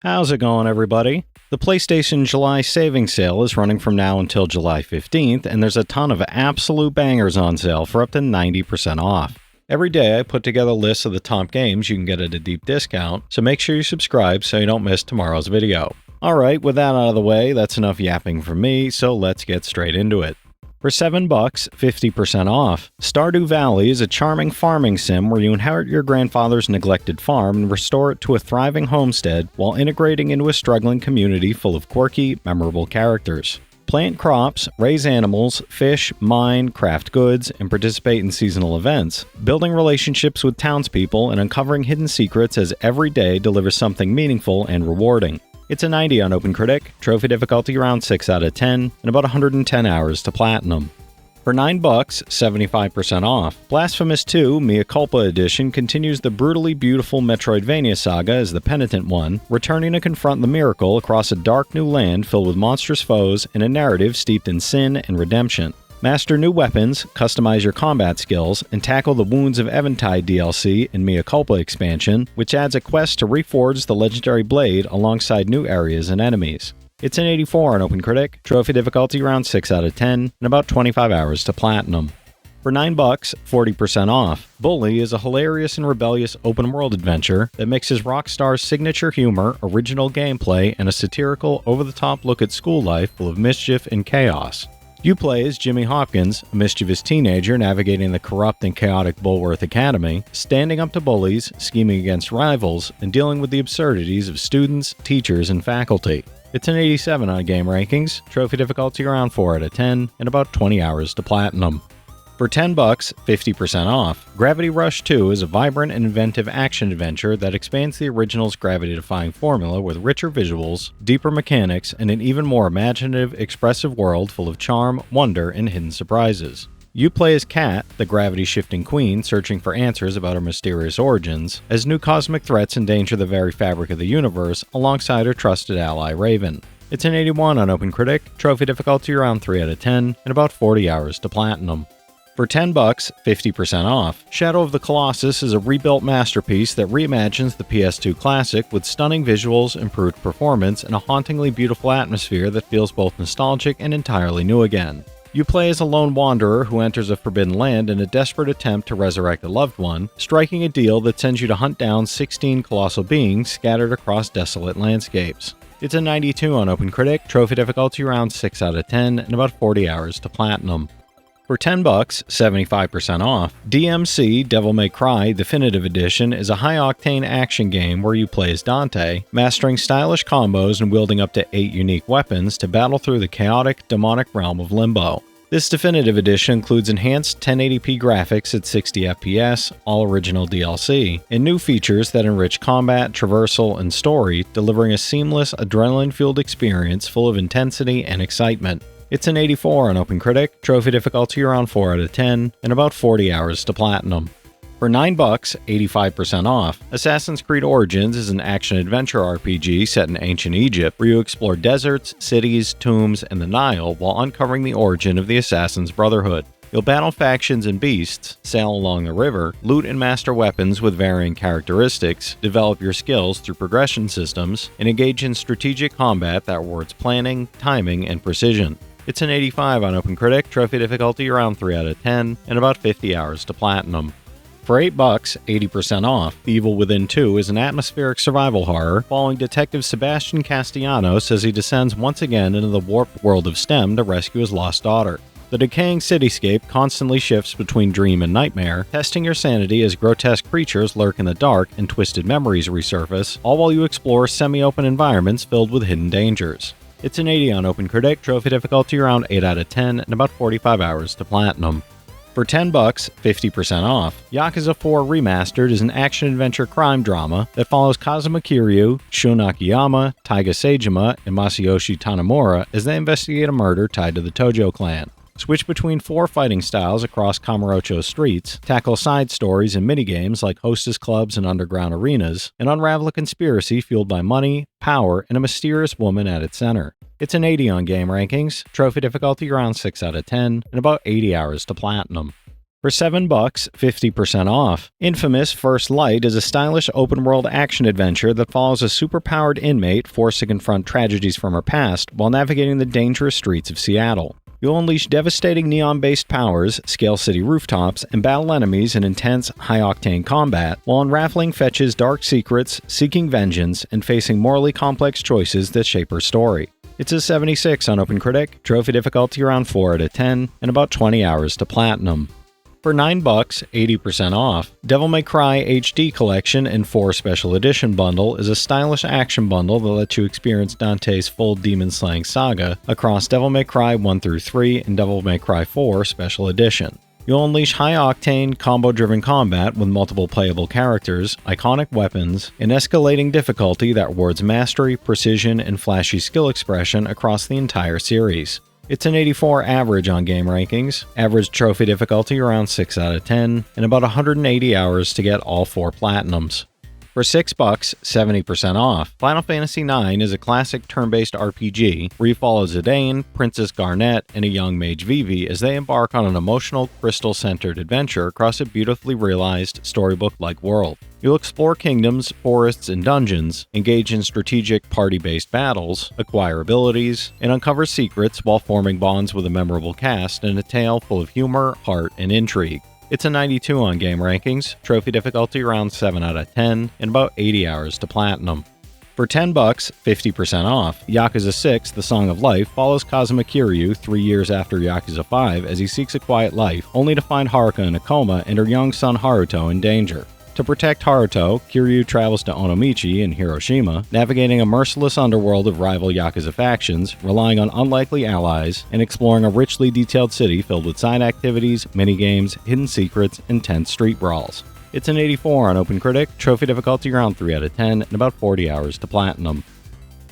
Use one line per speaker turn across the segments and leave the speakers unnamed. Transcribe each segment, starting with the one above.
How's it going, everybody? The PlayStation July savings sale is running from now until July 15th, and there's a ton of absolute bangers on sale for up to 90% off. Every day I put together lists of the top games you can get at a deep discount, so make sure you subscribe so you don't miss tomorrow's video. Alright, with that out of the way, that's enough yapping from me, so let's get straight into it. For $7, 50% off, Stardew Valley is a charming farming sim where you inherit your grandfather's neglected farm and restore it to a thriving homestead while integrating into a struggling community full of quirky, memorable characters. Plant crops, raise animals, fish, mine, craft goods, and participate in seasonal events, building relationships with townspeople and uncovering hidden secrets as every day delivers something meaningful and rewarding. It's a 90 on OpenCritic, trophy difficulty around 6 out of 10, and about 110 hours to platinum. For $9, 75% off, Blasphemous 2 Mea Culpa Edition continues the brutally beautiful Metroidvania saga as the penitent one, returning to confront the miracle across a dark new land filled with monstrous foes and a narrative steeped in sin and redemption. Master new weapons, customize your combat skills, and tackle the Wounds of Eventide DLC and Mea Culpa expansion, which adds a quest to reforge the legendary blade alongside new areas and enemies. It's an 84 on OpenCritic, trophy difficulty around 6 out of 10, and about 25 hours to platinum. For $9, 40% off, Bully is a hilarious and rebellious open-world adventure that mixes Rockstar's signature humor, original gameplay, and a satirical, over-the-top look at school life full of mischief and chaos. You play as Jimmy Hopkins, a mischievous teenager navigating the corrupt and chaotic Bulworth Academy, standing up to bullies, scheming against rivals, and dealing with the absurdities of students, teachers, and faculty. It's an 87 on Game Rankings, trophy difficulty around 4 out of 10, and about 20 hours to platinum. For $10, 50% off, Gravity Rush 2 is a vibrant and inventive action-adventure that expands the original's gravity-defying formula with richer visuals, deeper mechanics, and an even more imaginative, expressive world full of charm, wonder, and hidden surprises. You play as Kat, the gravity-shifting queen searching for answers about her mysterious origins, as new cosmic threats endanger the very fabric of the universe alongside her trusted ally Raven. It's an 81 on OpenCritic, trophy difficulty around 3 out of 10, and about 40 hours to platinum. For $10, 50% off, Shadow of the Colossus is a rebuilt masterpiece that reimagines the PS2 classic with stunning visuals, improved performance, and a hauntingly beautiful atmosphere that feels both nostalgic and entirely new again. You play as a lone wanderer who enters a forbidden land in a desperate attempt to resurrect a loved one, striking a deal that sends you to hunt down 16 colossal beings scattered across desolate landscapes. It's a 92 on OpenCritic, trophy difficulty around 6 out of 10, and about 40 hours to platinum. For $10, 75% off, DmC Devil May Cry Definitive Edition is a high-octane action game where you play as Dante, mastering stylish combos and wielding up to 8 unique weapons to battle through the chaotic, demonic realm of Limbo. This Definitive Edition includes enhanced 1080p graphics at 60 FPS, all original DLC, and new features that enrich combat, traversal, and story, delivering a seamless, adrenaline-fueled experience full of intensity and excitement. It's an 84 on OpenCritic, trophy difficulty around 4 out of 10, and about 40 hours to platinum. For $9, 85% off, Assassin's Creed Origins is an action-adventure RPG set in ancient Egypt where you explore deserts, cities, tombs, and the Nile while uncovering the origin of the Assassin's Brotherhood. You'll battle factions and beasts, sail along the river, loot and master weapons with varying characteristics, develop your skills through progression systems, and engage in strategic combat that rewards planning, timing, and precision. It's an 85 on OpenCritic, trophy difficulty around 3 out of 10, and about 50 hours to platinum. For $8, 80% off, The Evil Within 2 is an atmospheric survival horror following Detective Sebastian Castellanos as he descends once again into the warped world of STEM to rescue his lost daughter. The decaying cityscape constantly shifts between dream and nightmare, testing your sanity as grotesque creatures lurk in the dark and twisted memories resurface, all while you explore semi-open environments filled with hidden dangers. It's an 80 on OpenCritic, trophy difficulty around 8 out of 10, and about 45 hours to platinum. For $10, 50% off, Yakuza 4 Remastered is an action-adventure crime drama that follows Kazuma Kiryu, Shun Akiyama, Taiga Seijima, and Masayoshi Tanimura as they investigate a murder tied to the Tojo clan. Switch between 4 fighting styles across Kamurocho streets, tackle side stories and minigames like hostess clubs and underground arenas, and unravel a conspiracy fueled by money, power, and a mysterious woman at its center. It's an 80 on Game Rankings, trophy difficulty around 6 out of 10, and about 80 hours to platinum. For $7, 50% off. Infamous First Light is a stylish open-world action adventure that follows a superpowered inmate forced to confront tragedies from her past while navigating the dangerous streets of Seattle. You'll unleash devastating neon-based powers, scale city rooftops, and battle enemies in intense, high-octane combat, while unraveling Fetch's dark secrets, seeking vengeance, and facing morally complex choices that shape her story. It's a 76 on OpenCritic, trophy difficulty around 4 out of 10, and about 20 hours to platinum. For $9, 80% off. Devil May Cry HD Collection and 4 Special Edition Bundle is a stylish action bundle that lets you experience Dante's full demon-slaying saga across Devil May Cry 1 through 3 and Devil May Cry 4 Special Edition. You'll unleash high-octane, combo-driven combat with multiple playable characters, iconic weapons, and escalating difficulty that rewards mastery, precision, and flashy skill expression across the entire series. It's an 84 average on game rankings, average trophy difficulty around 6 out of 10, and about 180 hours to get all 4 platinums. For $6, 70% off. Final Fantasy IX is a classic turn-based RPG where you follow Zidane, Princess Garnet, and a young mage Vivi as they embark on an emotional, crystal-centered adventure across a beautifully realized, storybook-like world. You'll explore kingdoms, forests, and dungeons, engage in strategic party-based battles, acquire abilities, and uncover secrets while forming bonds with a memorable cast in a tale full of humor, heart, and intrigue. It's a 92 on game rankings, trophy difficulty around 7 out of 10, and about 80 hours to platinum. For $10, 50% off. Yakuza 6, The Song of Life, follows Kazuma Kiryu 3 years after Yakuza 5 as he seeks a quiet life, only to find Haruka in a coma and her young son Haruto in danger. To protect Haruto, Kiryu travels to Onomichi in Hiroshima, navigating a merciless underworld of rival Yakuza factions, relying on unlikely allies, and exploring a richly detailed city filled with side activities, minigames, hidden secrets, and tense street brawls. It's an 84 on OpenCritic, trophy difficulty around 3 out of 10, and about 40 hours to platinum.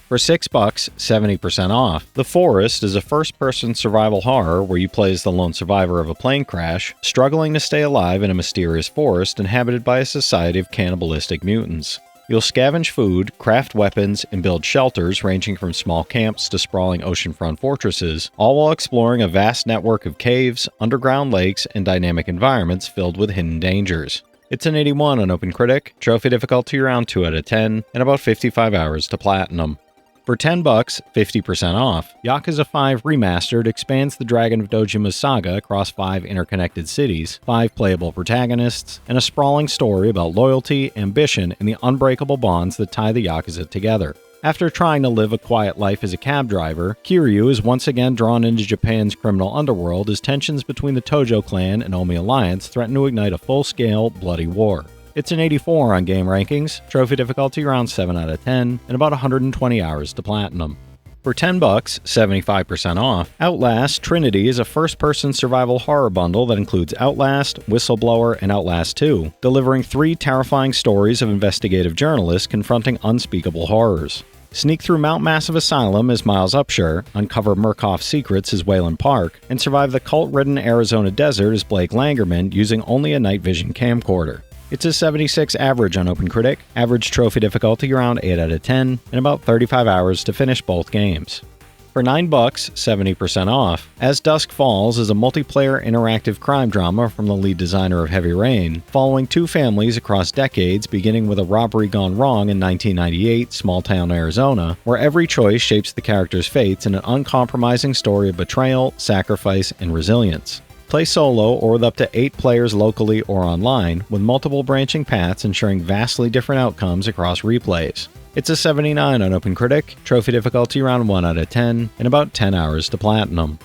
For $6, 70% off. The Forest is a first-person survival horror where you play as the lone survivor of a plane crash, struggling to stay alive in a mysterious forest inhabited by a society of cannibalistic mutants. You'll scavenge food, craft weapons, and build shelters ranging from small camps to sprawling oceanfront fortresses, all while exploring a vast network of caves, underground lakes, and dynamic environments filled with hidden dangers. It's an 81 on OpenCritic, trophy difficulty around 2 out of 10, and about 55 hours to platinum. For $10, 50% off. Yakuza 5 Remastered expands the Dragon of Dojima's saga across 5 interconnected cities, 5 playable protagonists, and a sprawling story about loyalty, ambition, and the unbreakable bonds that tie the Yakuza together. After trying to live a quiet life as a cab driver, Kiryu is once again drawn into Japan's criminal underworld as tensions between the Tojo clan and Omi Alliance threaten to ignite a full-scale, bloody war. It's an 84 on game rankings, trophy difficulty around 7 out of 10, and about 120 hours to platinum. For $10, 75% off. Outlast Trinity is a first-person survival horror bundle that includes Outlast, Whistleblower, and Outlast 2, delivering 3 terrifying stories of investigative journalists confronting unspeakable horrors. Sneak through Mount Massive Asylum as Miles Upshur, uncover Murkoff's secrets as Wayland Park, and survive the cult-ridden Arizona desert as Blake Langerman using only a night vision camcorder. It's a 76 average on OpenCritic, average trophy difficulty around 8 out of 10, and about 35 hours to finish both games. For $9, 70% off. As Dusk Falls is a multiplayer interactive crime drama from the lead designer of Heavy Rain, following 2 families across decades, beginning with a robbery gone wrong in 1998, small-town Arizona, where every choice shapes the character's fates in an uncompromising story of betrayal, sacrifice, and resilience. Play solo or with up to 8 players locally or online, with multiple branching paths ensuring vastly different outcomes across replays. It's a 79 on OpenCritic, trophy difficulty around 1 out of 10, and about 10 hours to platinum.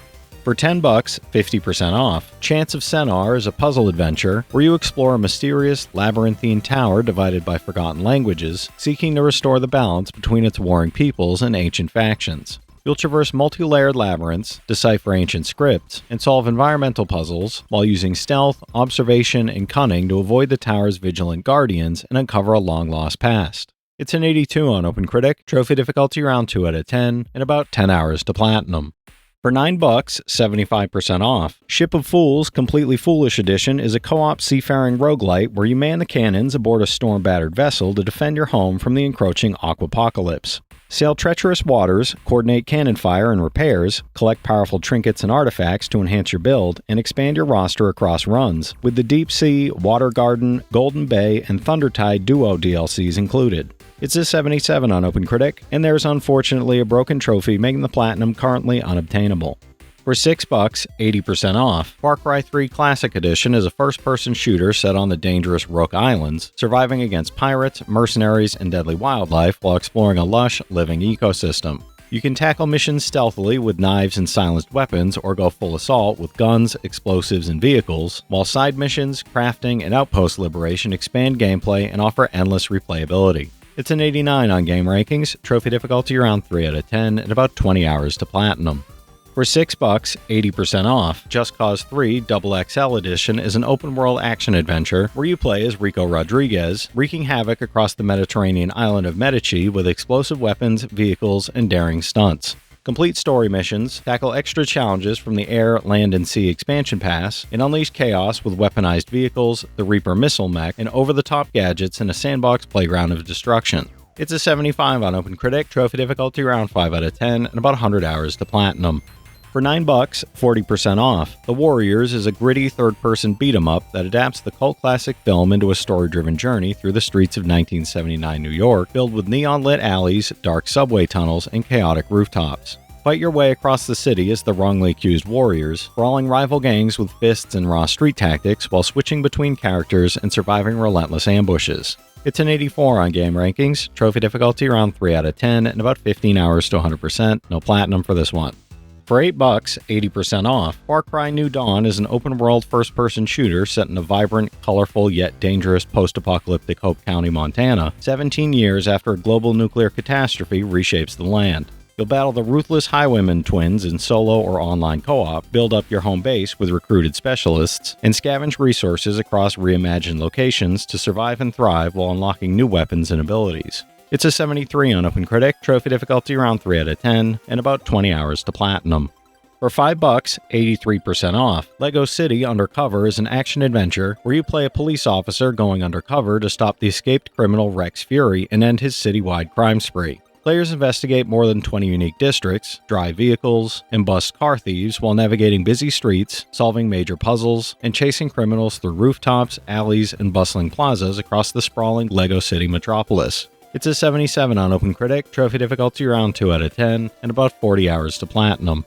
For $10, 50% off. Chants of Sennaar is a puzzle adventure where you explore a mysterious, labyrinthine tower divided by forgotten languages, seeking to restore the balance between its warring peoples and ancient factions. You'll traverse multi-layered labyrinths, decipher ancient scripts, and solve environmental puzzles while using stealth, observation, and cunning to avoid the tower's vigilant guardians and uncover a long-lost past. It's an 82 on OpenCritic, trophy difficulty around 2 out of 10, and about 10 hours to platinum. For $9, 75% off. Ship of Fools Completely Foolish Edition is a co-op seafaring roguelite where you man the cannons aboard a storm-battered vessel to defend your home from the encroaching aquapocalypse. Sail treacherous waters, coordinate cannon fire and repairs, collect powerful trinkets and artifacts to enhance your build, and expand your roster across runs, with the Deep Sea, Water Garden, Golden Bay, and Thundertide Duo DLCs included. It's a 77 on OpenCritic, and there's unfortunately a broken trophy making the Platinum currently unobtainable. For $6, 80% off, Far Cry 3 Classic Edition is a first-person shooter set on the dangerous Rook Islands, surviving against pirates, mercenaries, and deadly wildlife while exploring a lush, living ecosystem. You can tackle missions stealthily with knives and silenced weapons or go full assault with guns, explosives, and vehicles, while side missions, crafting, and outpost liberation expand gameplay and offer endless replayability. It's an 89 on game rankings, trophy difficulty around 3 out of 10, and about 20 hours to platinum. For $6, 80% off, Just Cause 3 XXL Edition is an open-world action-adventure where you play as Rico Rodriguez, wreaking havoc across the Mediterranean island of Medici with explosive weapons, vehicles, and daring stunts. Complete story missions, tackle extra challenges from the Air, Land, and Sea expansion pass, and unleash chaos with weaponized vehicles, the Reaper missile mech, and over-the-top gadgets in a sandbox playground of destruction. It's a 75 on OpenCritic, trophy difficulty around 5 out of 10, and about 100 hours to platinum. For $9, 40% off, The Warriors is a gritty third-person beat-em-up that adapts the cult classic film into a story-driven journey through the streets of 1979 New York, filled with neon-lit alleys, dark subway tunnels, and chaotic rooftops. Fight your way across the city as the wrongly accused Warriors, brawling rival gangs with fists and raw street tactics while switching between characters and surviving relentless ambushes. It's an 84 on game rankings, trophy difficulty around 3 out of 10, and about 15 hours to 100%, no platinum for this one. For $8, 80% off, Far Cry New Dawn is an open-world first-person shooter set in a vibrant, colorful, yet dangerous post-apocalyptic Hope County, Montana, 17 years after a global nuclear catastrophe reshapes the land. You'll battle the ruthless Highwayman twins in solo or online co-op, build up your home base with recruited specialists, and scavenge resources across reimagined locations to survive and thrive while unlocking new weapons and abilities. It's a 73 on OpenCritic, trophy difficulty around 3 out of 10, and about 20 hours to platinum. For $5, 83% off, Lego City Undercover is an action-adventure where you play a police officer going undercover to stop the escaped criminal Rex Fury and end his citywide crime spree. Players investigate more than 20 unique districts, drive vehicles, and bust car thieves while navigating busy streets, solving major puzzles, and chasing criminals through rooftops, alleys, and bustling plazas across the sprawling Lego City metropolis. It's a 77 on OpenCritic, trophy difficulty around 2 out of 10, and about 40 hours to platinum.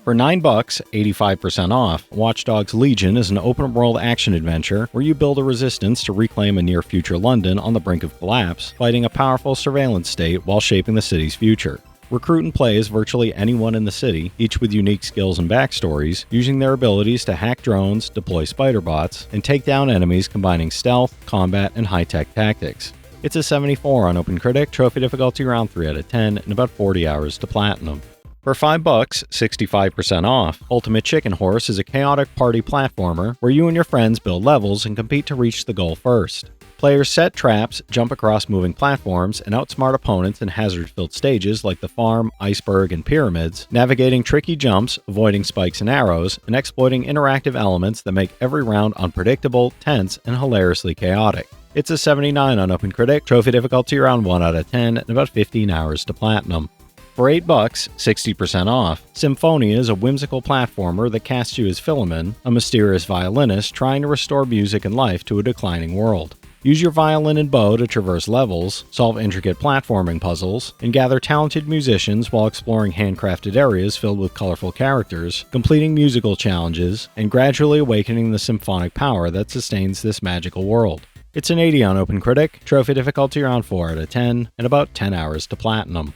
For $9, 85% off, Watch Dogs Legion is an open-world action-adventure where you build a resistance to reclaim a near-future London on the brink of collapse, fighting a powerful surveillance state while shaping the city's future. Recruit and play as virtually anyone in the city, each with unique skills and backstories, using their abilities to hack drones, deploy spider bots, and take down enemies combining stealth, combat, and high-tech tactics. It's a 74 on OpenCritic, trophy difficulty around 3 out of 10, and about 40 hours to platinum. For $5, 65% off, Ultimate Chicken Horse is a chaotic party platformer where you and your friends build levels and compete to reach the goal first. Players set traps, jump across moving platforms, and outsmart opponents in hazard-filled stages like the farm, iceberg, and pyramids, navigating tricky jumps, avoiding spikes and arrows, and exploiting interactive elements that make every round unpredictable, tense, and hilariously chaotic. It's a 79 on OpenCritic, trophy difficulty around 1 out of 10, and about 15 hours to platinum. For $8, 60% off, Symphonia is a whimsical platformer that casts you as Philemon, a mysterious violinist trying to restore music and life to a declining world. Use your violin and bow to traverse levels, solve intricate platforming puzzles, and gather talented musicians while exploring handcrafted areas filled with colorful characters, completing musical challenges, and gradually awakening the symphonic power that sustains this magical world. It's an 80 on OpenCritic, trophy difficulty around 4 out of 10, and about 10 hours to platinum.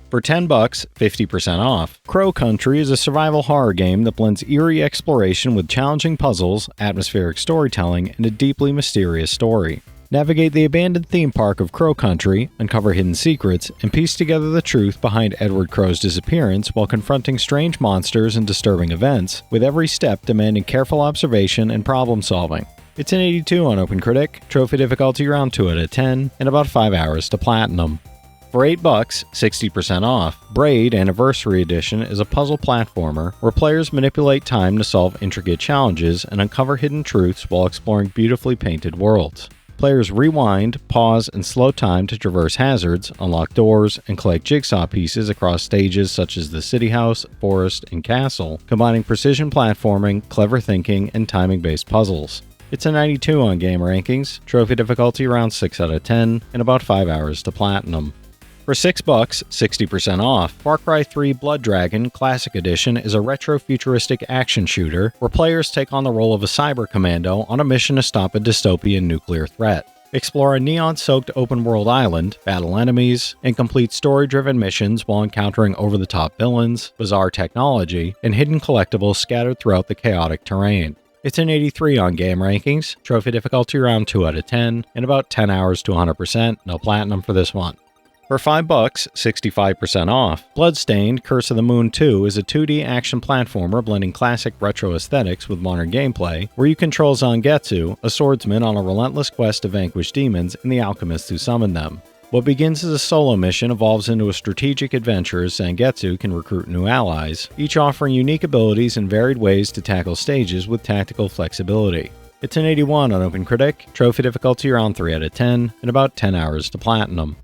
For $10, 50% off, Crow Country is a survival horror game that blends eerie exploration with challenging puzzles, atmospheric storytelling, and a deeply mysterious story. Navigate the abandoned theme park of Crow Country, uncover hidden secrets, and piece together the truth behind Edward Crow's disappearance while confronting strange monsters and disturbing events, with every step demanding careful observation and problem solving. It's an 82 on OpenCritic, trophy difficulty around 2 out of 10, and about 5 hours to platinum. For $8, 60% off, Braid Anniversary Edition is a puzzle platformer where players manipulate time to solve intricate challenges and uncover hidden truths while exploring beautifully painted worlds. Players rewind, pause, and slow time to traverse hazards, unlock doors, and collect jigsaw pieces across stages such as the city house, forest, and castle, combining precision platforming, clever thinking, and timing-based puzzles. It's a 92 on Game Rankings, trophy difficulty around 6 out of 10, and about 5 hours to platinum. For $6, 60% off, Far Cry 3 Blood Dragon Classic Edition is a retro-futuristic action shooter where players take on the role of a cyber commando on a mission to stop a dystopian nuclear threat. Explore a neon-soaked open-world island, battle enemies, and complete story-driven missions while encountering over-the-top villains, bizarre technology, and hidden collectibles scattered throughout the chaotic terrain. It's an 83 on Game Rankings, trophy difficulty around 2 out of 10, and about 10 hours to 100%, no platinum for this one. For $5, 65% off, Bloodstained Curse of the Moon 2 is a 2D action platformer blending classic retro aesthetics with modern gameplay, where you control Zangetsu, a swordsman on a relentless quest to vanquish demons and the alchemists who summon them. What begins as a solo mission evolves into a strategic adventure as Zangetsu can recruit new allies, each offering unique abilities and varied ways to tackle stages with tactical flexibility. It's an 81 on OpenCritic, trophy difficulty around 3 out of 10, and about 10 hours to platinum.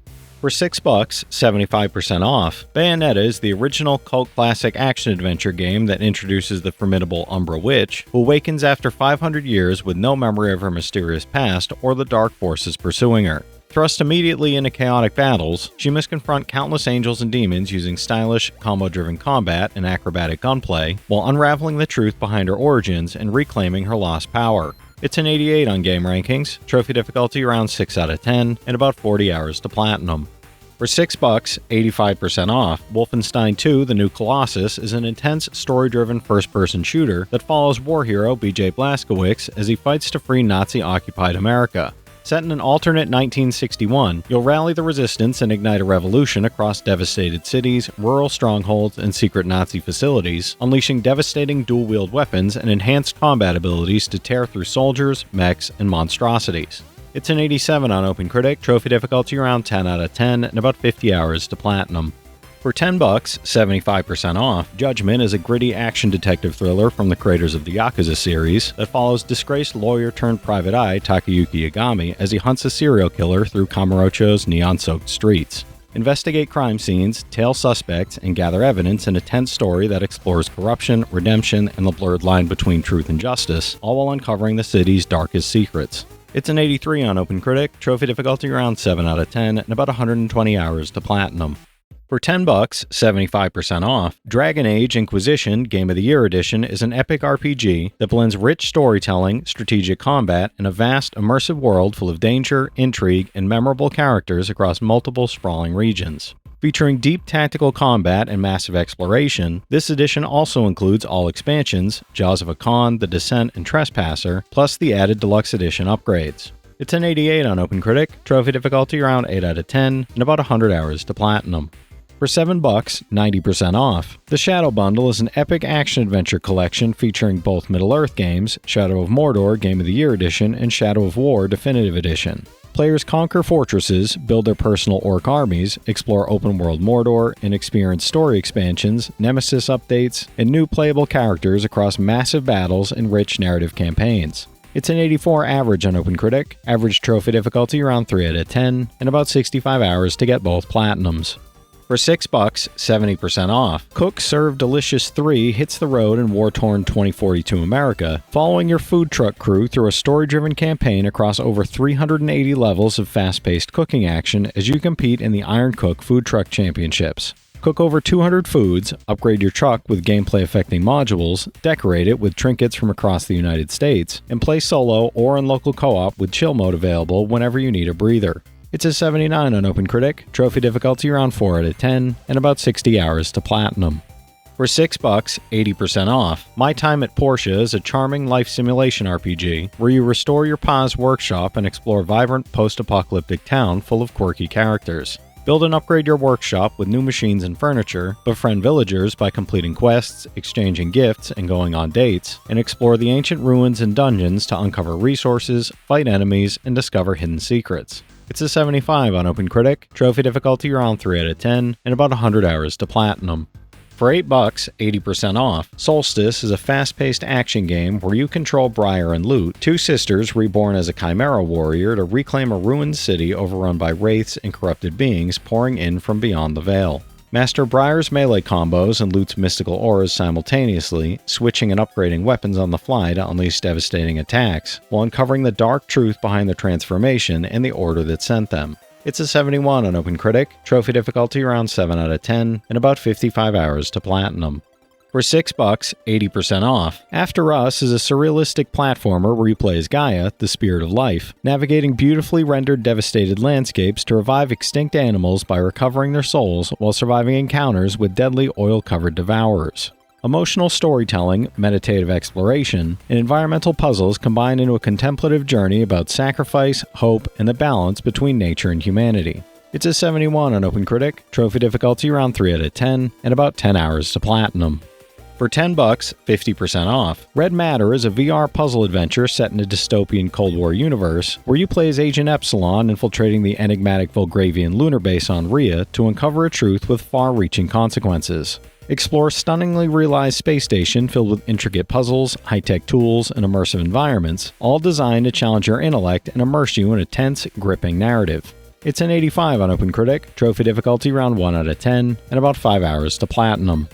For $6, 75% off, Bayonetta is the original cult classic action-adventure game that introduces the formidable Umbra Witch, who awakens after 500 years with no memory of her mysterious past or the dark forces pursuing her. Thrust immediately into chaotic battles, she must confront countless angels and demons using stylish, combo-driven combat and acrobatic gunplay, while unraveling the truth behind her origins and reclaiming her lost power. It's an 88 on Game Rankings, trophy difficulty around 6 out of 10, and about 40 hours to platinum. For $6, 85% off, Wolfenstein 2 The New Colossus is an intense, story-driven first-person shooter that follows war hero BJ Blazkowicz as he fights to free Nazi-occupied America. Set in an alternate 1961, you'll rally the resistance and ignite a revolution across devastated cities, rural strongholds, and secret Nazi facilities, unleashing devastating dual-wield weapons and enhanced combat abilities to tear through soldiers, mechs, and monstrosities. It's an 87 on OpenCritic, trophy difficulty around 10 out of 10, and about 50 hours to platinum. For $10, 75% off, Judgment is a gritty action detective thriller from the creators of the Yakuza series that follows disgraced lawyer-turned-private eye Takayuki Yagami as he hunts a serial killer through Kamurocho's neon-soaked streets. Investigate crime scenes, tail suspects, and gather evidence in a tense story that explores corruption, redemption, and the blurred line between truth and justice, all while uncovering the city's darkest secrets. It's an 83 on OpenCritic, trophy difficulty around 7 out of 10, and about 120 hours to platinum. For $10, 75% off, Dragon Age Inquisition Game of the Year Edition is an epic RPG that blends rich storytelling, strategic combat, and a vast, immersive world full of danger, intrigue, and memorable characters across multiple sprawling regions. Featuring deep tactical combat and massive exploration, this edition also includes all expansions, Jaws of Hakan, The Descent, and Trespasser, plus the added deluxe edition upgrades. It's an 88 on OpenCritic, trophy difficulty around 8 out of 10, and about 100 hours to platinum. For $7, 90% off, the Shadow Bundle is an epic action-adventure collection featuring both Middle-earth games, Shadow of Mordor Game of the Year Edition and Shadow of War Definitive Edition. Players conquer fortresses, build their personal orc armies, explore open-world Mordor, and experience story expansions, nemesis updates, and new playable characters across massive battles and rich narrative campaigns. It's an 84 average on OpenCritic, average trophy difficulty around 3 out of 10, and about 65 hours to get both platinums. For $6, 70% off, Cook Serve Delicious 3 hits the road in war-torn 2042 America, following your food truck crew through a story-driven campaign across over 380 levels of fast-paced cooking action as you compete in the Iron Cook Food Truck Championships. Cook over 200 foods, upgrade your truck with gameplay-affecting modules, decorate it with trinkets from across the United States, and play solo or in local co-op with chill mode available whenever you need a breather. It's a 79 on OpenCritic, trophy difficulty around 4 out of 10, and about 60 hours to platinum. For $6, 80% off, My Time at Portia is a charming life simulation RPG where you restore your pa's workshop and explore a vibrant post-apocalyptic town full of quirky characters. Build and upgrade your workshop with new machines and furniture, befriend villagers by completing quests, exchanging gifts, and going on dates, and explore the ancient ruins and dungeons to uncover resources, fight enemies, and discover hidden secrets. It's a 75 on OpenCritic, trophy difficulty around 3 out of 10, and about 100 hours to platinum. For $8, 80% off, Soulstice is a fast-paced action game where you control Briar and Lute, two sisters reborn as a chimera warrior to reclaim a ruined city overrun by wraiths and corrupted beings pouring in from beyond the veil. Master Briar's melee combos and Lute's mystical auras simultaneously, switching and upgrading weapons on the fly to unleash devastating attacks, while uncovering the dark truth behind the transformation and the order that sent them. It's a 71 on OpenCritic, trophy difficulty around 7 out of 10, and about 55 hours to platinum. For $6, 80% off, After Us is a surrealistic platformer where you play as Gaia, the spirit of life, navigating beautifully rendered devastated landscapes to revive extinct animals by recovering their souls while surviving encounters with deadly oil-covered devourers. Emotional storytelling, meditative exploration, and environmental puzzles combine into a contemplative journey about sacrifice, hope, and the balance between nature and humanity. It's a 71 on OpenCritic, trophy difficulty around 3 out of 10, and about 10 hours to platinum. For $10, 50% off, Red Matter is a VR puzzle adventure set in a dystopian Cold War universe where you play as Agent Epsilon infiltrating the enigmatic Volgravian lunar base on Rhea to uncover a truth with far-reaching consequences. Explore a stunningly realized space station filled with intricate puzzles, high-tech tools, and immersive environments, all designed to challenge your intellect and immerse you in a tense, gripping narrative. It's an 85 on OpenCritic, trophy difficulty around 1 out of 10, and about 5 hours to platinum.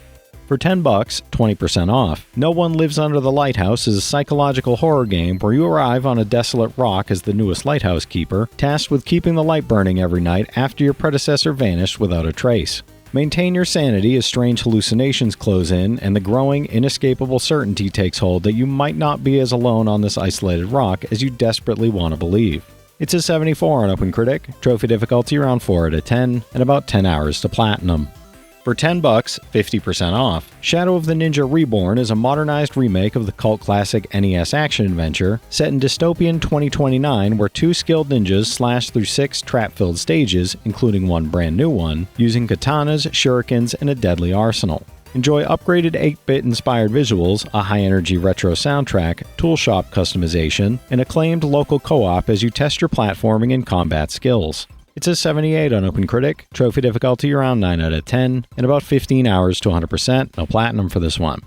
For $10, 20% off, No One Lives Under the Lighthouse is a psychological horror game where you arrive on a desolate rock as the newest lighthouse keeper, tasked with keeping the light burning every night after your predecessor vanished without a trace. Maintain your sanity as strange hallucinations close in and the growing, inescapable certainty takes hold that you might not be as alone on this isolated rock as you desperately want to believe. It's a 74 on OpenCritic, trophy difficulty around 4 out of 10, and about 10 hours to platinum. For $10, 50% off, Shadow of the Ninja Reborn is a modernized remake of the cult classic NES action adventure set in dystopian 2029 where two skilled ninjas slash through 6 trap-filled stages, including one brand new one, using katanas, shurikens, and a deadly arsenal. Enjoy upgraded 8-bit inspired visuals, a high-energy retro soundtrack, toolshop customization, and acclaimed local co-op as you test your platforming and combat skills. It's a 78 on OpenCritic, trophy difficulty around 9 out of 10, and about 15 hours to 100%, no platinum for this one.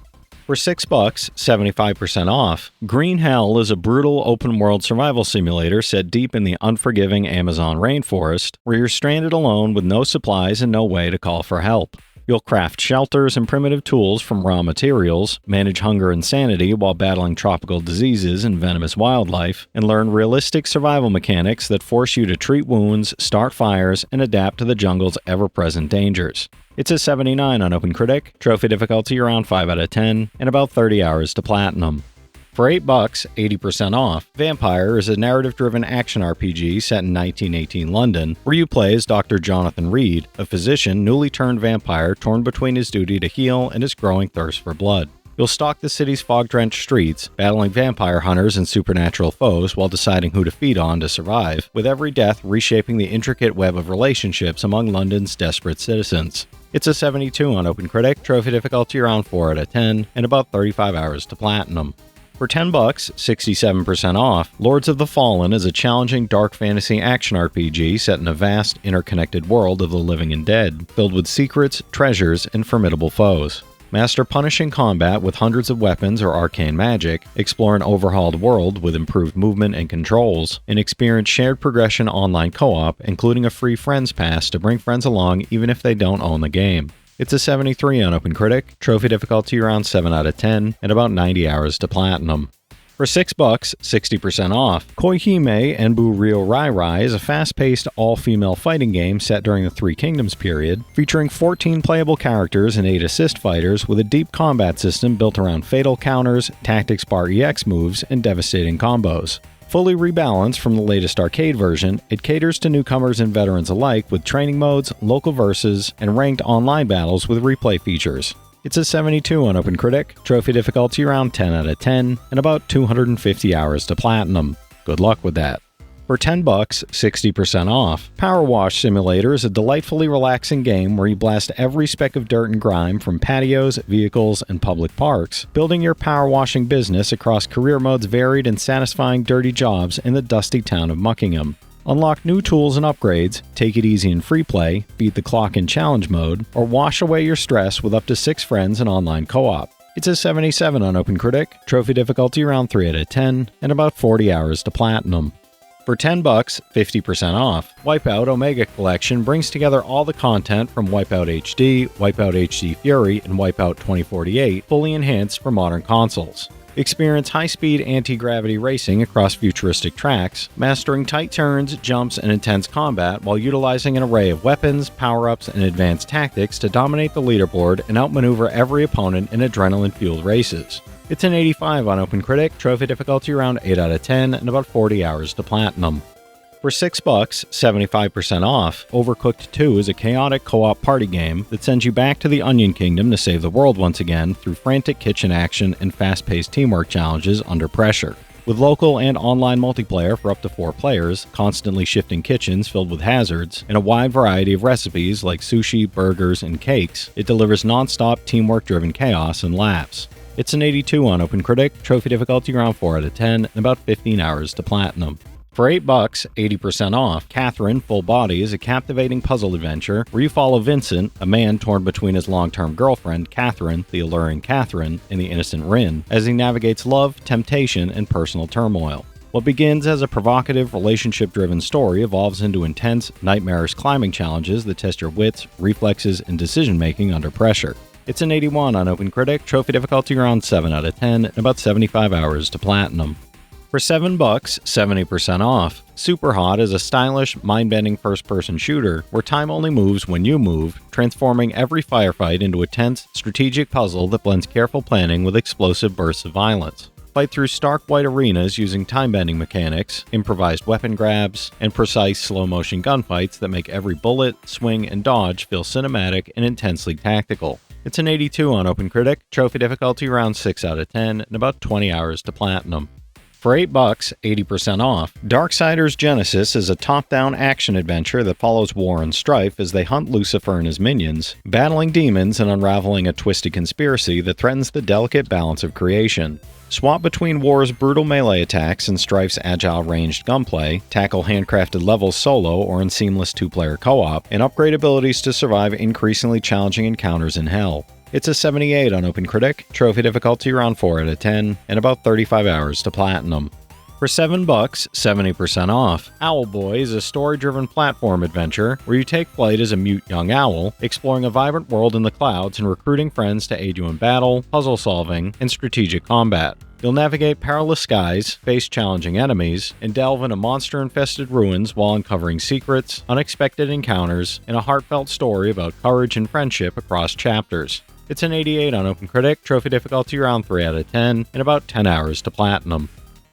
For $6, 75% off, Green Hell is a brutal open-world survival simulator set deep in the unforgiving Amazon rainforest, where you're stranded alone with no supplies and no way to call for help. You'll craft shelters and primitive tools from raw materials, manage hunger and sanity while battling tropical diseases and venomous wildlife, and learn realistic survival mechanics that force you to treat wounds, start fires, and adapt to the jungle's ever-present dangers. It's a 79 on OpenCritic, trophy difficulty around 5 out of 10, and about 30 hours to platinum. For $8, 80% off, Vampyr is a narrative-driven action RPG set in 1918 London, where you play as Dr. Jonathan Reed, a physician newly turned vampire torn between his duty to heal and his growing thirst for blood. You'll stalk the city's fog-drenched streets, battling vampire hunters and supernatural foes while deciding who to feed on to survive, with every death reshaping the intricate web of relationships among London's desperate citizens. It's a 72 on OpenCritic, trophy difficulty around 4 out of 10, and about 35 hours to platinum. For $10, 67% off, Lords of the Fallen is a challenging dark fantasy action RPG set in a vast, interconnected world of the living and dead, filled with secrets, treasures, and formidable foes. Master punishing combat with hundreds of weapons or arcane magic, explore an overhauled world with improved movement and controls, and experience shared progression online co-op, including a free Friends Pass to bring friends along even if they don't own the game. It's a 73 on OpenCritic, trophy difficulty around 7 out of 10, and about 90 hours to platinum. For $6, 60% off, Koihime Enbu RyoRaiRai is a fast-paced, all-female fighting game set during the Three Kingdoms period, featuring 14 playable characters and 8 assist fighters with a deep combat system built around fatal counters, tactics bar EX moves, and devastating combos. Fully rebalanced from the latest arcade version, it caters to newcomers and veterans alike with training modes, local verses, and ranked online battles with replay features. It's a 72 on OpenCritic, trophy difficulty around 10 out of 10, and about 250 hours to platinum. Good luck with that. For $10, 60% off, PowerWash Simulator is a delightfully relaxing game where you blast every speck of dirt and grime from patios, vehicles, and public parks, building your power washing business across career modes varied and satisfying dirty jobs in the dusty town of Muckingham. Unlock new tools and upgrades, take it easy in free play, beat the clock in challenge mode, or wash away your stress with up to 6 friends in online co-op. It's a 77 on OpenCritic, trophy difficulty around 3 out of 10, and about 40 hours to platinum. For $10, 50% off, Wipeout Omega Collection brings together all the content from Wipeout HD, Wipeout HD Fury, and Wipeout 2048, fully enhanced for modern consoles. Experience high-speed anti-gravity racing across futuristic tracks, mastering tight turns, jumps, and intense combat while utilizing an array of weapons, power-ups, and advanced tactics to dominate the leaderboard and outmaneuver every opponent in adrenaline-fueled races. It's an 85 on OpenCritic, trophy difficulty around 8 out of 10, and about 40 hours to platinum. For $6, 75% off, Overcooked 2 is a chaotic co-op party game that sends you back to the Onion Kingdom to save the world once again through frantic kitchen action and fast-paced teamwork challenges under pressure. With local and online multiplayer for up to 4 players, constantly shifting kitchens filled with hazards, and a wide variety of recipes like sushi, burgers, and cakes, it delivers non-stop teamwork-driven chaos and laughs. It's an 82 on OpenCritic, trophy difficulty around 4 out of 10, and about 15 hours to platinum. For $8, 80% off, Catherine Full Body is a captivating puzzle adventure where you follow Vincent, a man torn between his long-term girlfriend, Catherine, the alluring Catherine, and the innocent Rin, as he navigates love, temptation, and personal turmoil. What begins as a provocative, relationship-driven story evolves into intense, nightmarish climbing challenges that test your wits, reflexes, and decision-making under pressure. It's an 81 on OpenCritic, trophy difficulty around 7 out of 10, and about 75 hours to platinum. For $7, 70% off, Superhot is a stylish, mind-bending first-person shooter where time only moves when you move, transforming every firefight into a tense, strategic puzzle that blends careful planning with explosive bursts of violence. Fight through stark white arenas using time-bending mechanics, improvised weapon grabs, and precise slow-motion gunfights that make every bullet, swing, and dodge feel cinematic and intensely tactical. It's an 82 on OpenCritic, trophy difficulty around 6 out of 10, and about 20 hours to platinum. For $8, 80% off, Darksiders Genesis is a top-down action-adventure that follows War and Strife as they hunt Lucifer and his minions, battling demons and unraveling a twisted conspiracy that threatens the delicate balance of creation. Swap between War's brutal melee attacks and Strife's agile ranged gunplay, tackle handcrafted levels solo or in seamless 2-player co-op, and upgrade abilities to survive increasingly challenging encounters in hell. It's a 78 on OpenCritic, trophy difficulty around 4 out of 10, and about 35 hours to platinum. For $7, 70% off, Owlboy is a story-driven platform adventure where you take flight as a mute young owl, exploring a vibrant world in the clouds and recruiting friends to aid you in battle, puzzle solving, and strategic combat. You'll navigate perilous skies, face challenging enemies, and delve into monster-infested ruins while uncovering secrets, unexpected encounters, and a heartfelt story about courage and friendship across chapters. It's an 88 on OpenCritic, trophy difficulty around 3 out of 10, and about 10 hours to platinum.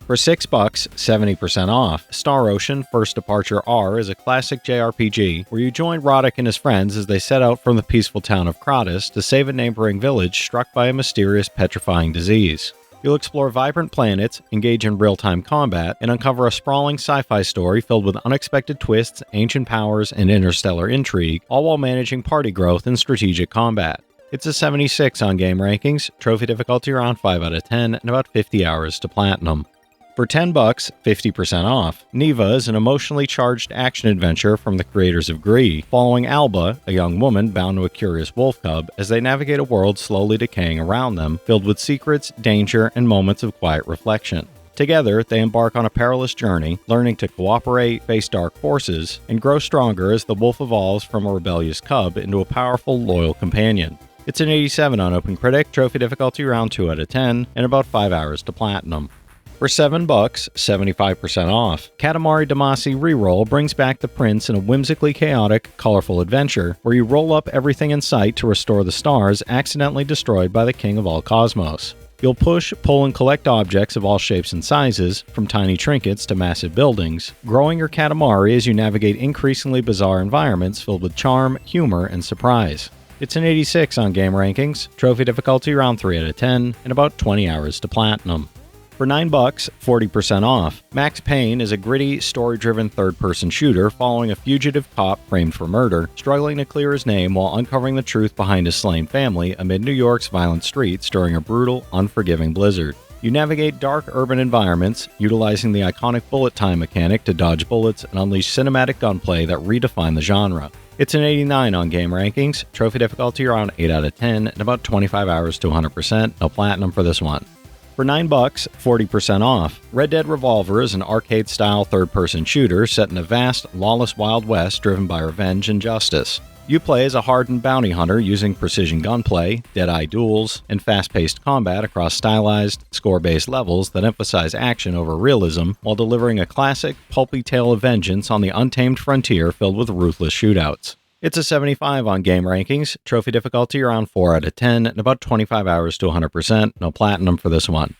For $6, 70% off, Star Ocean First Departure R is a classic JRPG where you join Roddick and his friends as they set out from the peaceful town of Kratos to save a neighboring village struck by a mysterious petrifying disease. You'll explore vibrant planets, engage in real-time combat, and uncover a sprawling sci-fi story filled with unexpected twists, ancient powers, and interstellar intrigue, all while managing party growth and strategic combat. It's a 76 on Game Rankings, trophy difficulty around 5 out of 10, and about 50 hours to platinum. For $10, 50% off, Neva is an emotionally charged action-adventure from the creators of Gree, following Alba, a young woman bound to a curious wolf cub, as they navigate a world slowly decaying around them, filled with secrets, danger, and moments of quiet reflection. Together, they embark on a perilous journey, learning to cooperate, face dark forces, and grow stronger as the wolf evolves from a rebellious cub into a powerful, loyal companion. It's an 87 on OpenCritic, trophy difficulty around 2 out of 10, and about 5 hours to platinum. For $7, 75% off, Katamari Damacy Reroll brings back the prince in a whimsically chaotic, colorful adventure where you roll up everything in sight to restore the stars accidentally destroyed by the king of all cosmos. You'll push, pull, and collect objects of all shapes and sizes, from tiny trinkets to massive buildings, growing your Katamari as you navigate increasingly bizarre environments filled with charm, humor, and surprise. It's an 86 on Game Rankings, trophy difficulty around 3 out of 10, and about 20 hours to platinum. For $9, 40% off, Max Payne is a gritty, story-driven third-person shooter following a fugitive cop framed for murder, struggling to clear his name while uncovering the truth behind his slain family amid New York's violent streets during a brutal, unforgiving blizzard. You navigate dark urban environments, utilizing the iconic bullet time mechanic to dodge bullets and unleash cinematic gunplay that redefine the genre. It's an 89 on game rankings, trophy difficulty around 8 out of 10, and about 25 hours to 100%, no platinum for this one. For $9, 40% off. Red Dead Revolver is an arcade-style third-person shooter set in a vast, lawless Wild West driven by revenge and justice. You play as a hardened bounty hunter using precision gunplay, dead-eye duels, and fast-paced combat across stylized, score-based levels that emphasize action over realism while delivering a classic, pulpy tale of vengeance on the untamed frontier filled with ruthless shootouts. It's a 75 on game rankings, trophy difficulty around 4 out of 10, and about 25 hours to 100%, no platinum for this one.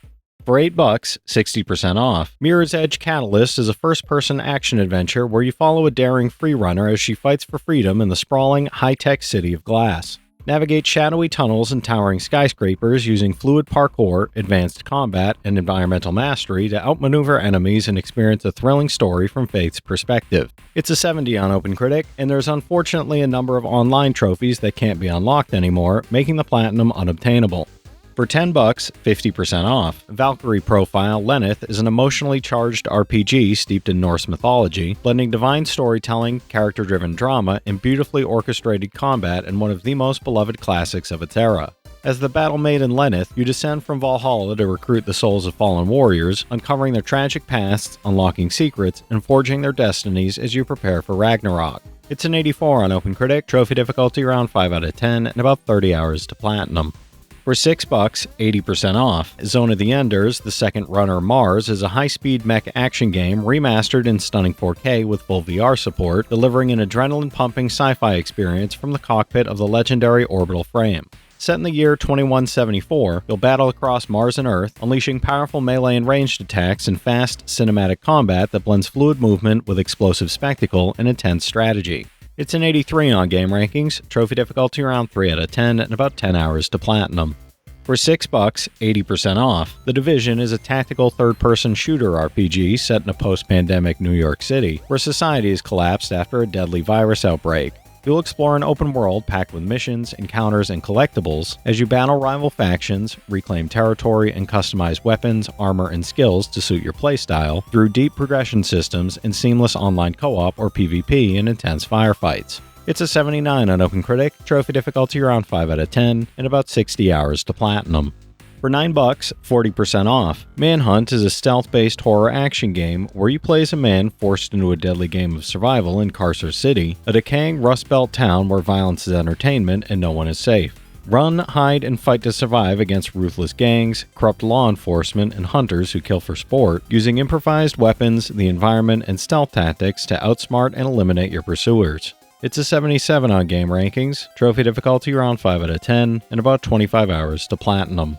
For $8, 60% off. Mirror's Edge Catalyst is a first-person action-adventure where you follow a daring freerunner as she fights for freedom in the sprawling, high-tech city of Glass. Navigate shadowy tunnels and towering skyscrapers using fluid parkour, advanced combat, and environmental mastery to outmaneuver enemies and experience a thrilling story from Faith's perspective. It's a 70 on OpenCritic, and there's unfortunately a number of online trophies that can't be unlocked anymore, making the platinum unobtainable. For $10, 50% off. Valkyrie Profile Lenneth is an emotionally charged RPG steeped in Norse mythology, blending divine storytelling, character-driven drama, and beautifully orchestrated combat in one of the most beloved classics of its era. As the battle maiden Lenneth, you descend from Valhalla to recruit the souls of fallen warriors, uncovering their tragic pasts, unlocking secrets, and forging their destinies as you prepare for Ragnarok. It's an 84 on OpenCritic, trophy difficulty around 5 out of 10, and about 30 hours to platinum. For $6, 80% off. Zone of the Enders, The Second Runner Mars is a high-speed mech action game remastered in stunning 4K with full VR support, delivering an adrenaline-pumping sci-fi experience from the cockpit of the legendary orbital frame. Set in the year 2174, you'll battle across Mars and Earth, unleashing powerful melee and ranged attacks and fast, cinematic combat that blends fluid movement with explosive spectacle and intense strategy. It's an 83 on game rankings, trophy difficulty around 3 out of 10, and about 10 hours to platinum. For $6, 80% off. The Division is a tactical third-person shooter RPG set in a post-pandemic New York City, where society has collapsed after a deadly virus outbreak. You'll explore an open world packed with missions, encounters, and collectibles as you battle rival factions, reclaim territory, and customize weapons, armor, and skills to suit your playstyle through deep progression systems and seamless online co-op or PvP in intense firefights. It's a 79 on OpenCritic, trophy difficulty around 5 out of 10, and about 60 hours to platinum. For $9, 40% off. Manhunt is a stealth-based horror action game where you play as a man forced into a deadly game of survival in Carcer City, a decaying Rust Belt town where violence is entertainment and no one is safe. Run, hide, and fight to survive against ruthless gangs, corrupt law enforcement, and hunters who kill for sport, using improvised weapons, the environment, and stealth tactics to outsmart and eliminate your pursuers. It's a 77 on game rankings, trophy difficulty around 5 out of 10, and about 25 hours to platinum.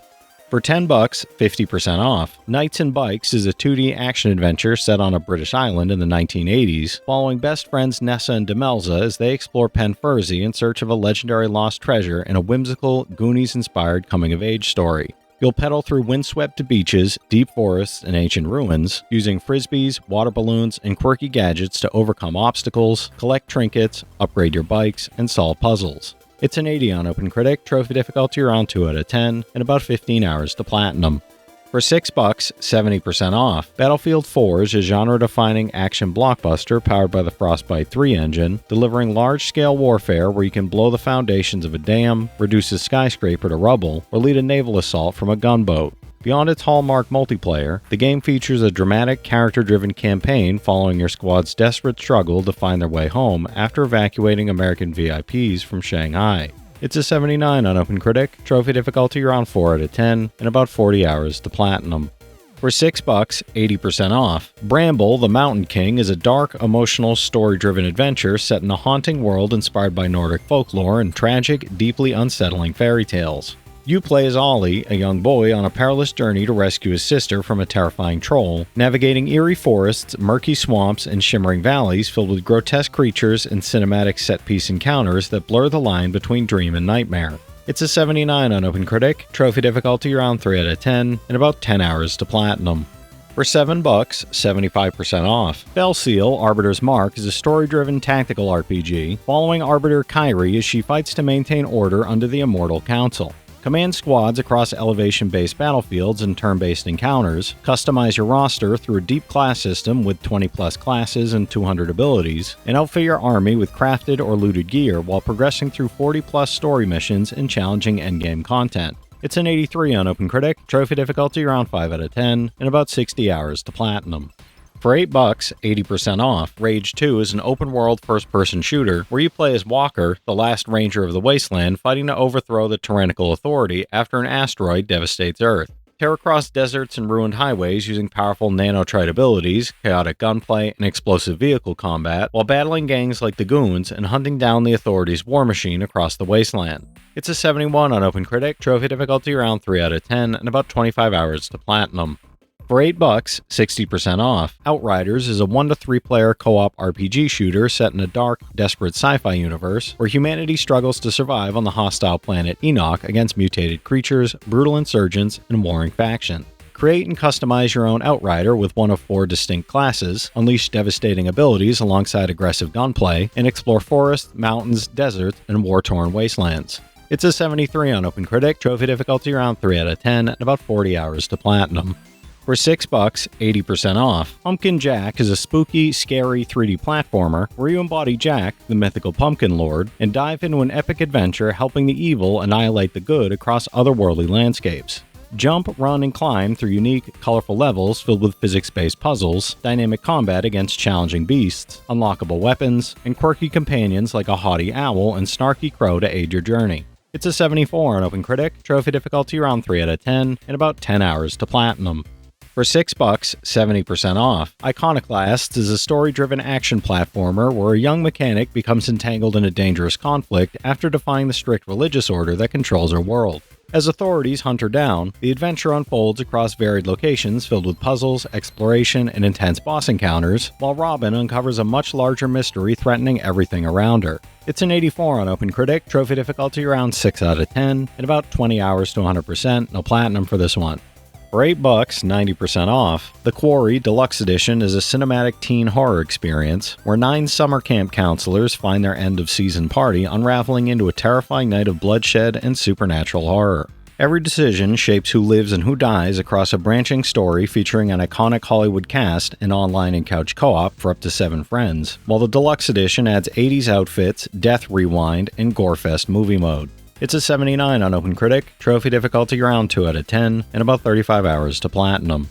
For $10, 50% off. Knights and Bikes is a 2D action-adventure set on a British island in the 1980s, following best friends Nessa and Demelza as they explore Penfurzy in search of a legendary lost treasure in a whimsical, Goonies-inspired coming-of-age story. You'll pedal through windswept beaches, deep forests, and ancient ruins, using frisbees, water balloons, and quirky gadgets to overcome obstacles, collect trinkets, upgrade your bikes, and solve puzzles. It's an 80 on OpenCritic, trophy difficulty around 2 out of 10, and about 15 hours to platinum. For $6, 70% off. Battlefield 4 is a genre-defining action blockbuster powered by the Frostbite 3 engine, delivering large-scale warfare where you can blow the foundations of a dam, reduce a skyscraper to rubble, or lead a naval assault from a gunboat. Beyond its hallmark multiplayer, the game features a dramatic, character-driven campaign following your squad's desperate struggle to find their way home after evacuating American VIPs from Shanghai. It's a 79 on OpenCritic, trophy difficulty around 4 out of 10, and about 40 hours to platinum. For $6, 80% off. Bramble, the Mountain King is a dark, emotional, story-driven adventure set in a haunting world inspired by Nordic folklore and tragic, deeply unsettling fairy tales. You play as Ollie, a young boy on a perilous journey to rescue his sister from a terrifying troll, navigating eerie forests, murky swamps, and shimmering valleys filled with grotesque creatures and cinematic set-piece encounters that blur the line between dream and nightmare. It's a 79 on OpenCritic, trophy difficulty around 3 out of 10, and about 10 hours to platinum. For $7, 75% off. Felseal, Arbiter's Mark is a story-driven tactical RPG, following Arbiter Kairi as she fights to maintain order under the Immortal Council. Command squads across elevation-based battlefields and turn-based encounters, customize your roster through a deep class system with 20-plus classes and 200 abilities, and outfit your army with crafted or looted gear while progressing through 40-plus story missions and challenging endgame content. It's an 83 on OpenCritic, trophy difficulty around 5 out of 10, and about 60 hours to platinum. For $8, 80% off, Rage 2 is an open-world first-person shooter where you play as Walker, the last ranger of the wasteland, fighting to overthrow the tyrannical authority after an asteroid devastates Earth. Tear across deserts and ruined highways using powerful nanotrite abilities, chaotic gunplay, and explosive vehicle combat, while battling gangs like the Goons and hunting down the authority's war machine across the wasteland. It's a 71 on OpenCritic, trophy difficulty around 3 out of 10, and about 25 hours to platinum. For $8, 60% off, Outriders is a 1-to-3 player co-op RPG shooter set in a dark, desperate sci-fi universe where humanity struggles to survive on the hostile planet Enoch against mutated creatures, brutal insurgents, and warring faction. Create and customize your own Outrider with one of 4 distinct classes, unleash devastating abilities alongside aggressive gunplay, and explore forests, mountains, deserts, and war-torn wastelands. It's a 73 on OpenCritic, trophy difficulty around 3 out of 10, and about 40 hours to platinum. For $6, 80% off, Pumpkin Jack is a spooky, scary 3D platformer where you embody Jack, the mythical pumpkin lord, and dive into an epic adventure helping the evil annihilate the good across otherworldly landscapes. Jump, run, and climb through unique, colorful levels filled with physics-based puzzles, dynamic combat against challenging beasts, unlockable weapons, and quirky companions like a haughty owl and snarky crow to aid your journey. It's a 74 on OpenCritic, trophy difficulty around 3 out of 10, and about 10 hours to platinum. For $6, 70% off, Iconoclasts is a story-driven action platformer where a young mechanic becomes entangled in a dangerous conflict after defying the strict religious order that controls her world. As authorities hunt her down, the adventure unfolds across varied locations filled with puzzles, exploration, and intense boss encounters, while Robin uncovers a much larger mystery threatening everything around her. It's an 84 on OpenCritic, trophy difficulty around 6 out of 10, and about 20 hours to 100%, no platinum for this one. For $8, 90% off, The Quarry Deluxe Edition is a cinematic teen horror experience where 9 summer camp counselors find their end-of-season party unraveling into a terrifying night of bloodshed and supernatural horror. Every decision shapes who lives and who dies across a branching story featuring an iconic Hollywood cast and online and couch co-op for up to 7 friends, while the Deluxe Edition adds 80s outfits, Death Rewind, and Gorefest movie mode. It's a 79 on OpenCritic, trophy difficulty around 2 out of 10, and about 35 hours to platinum.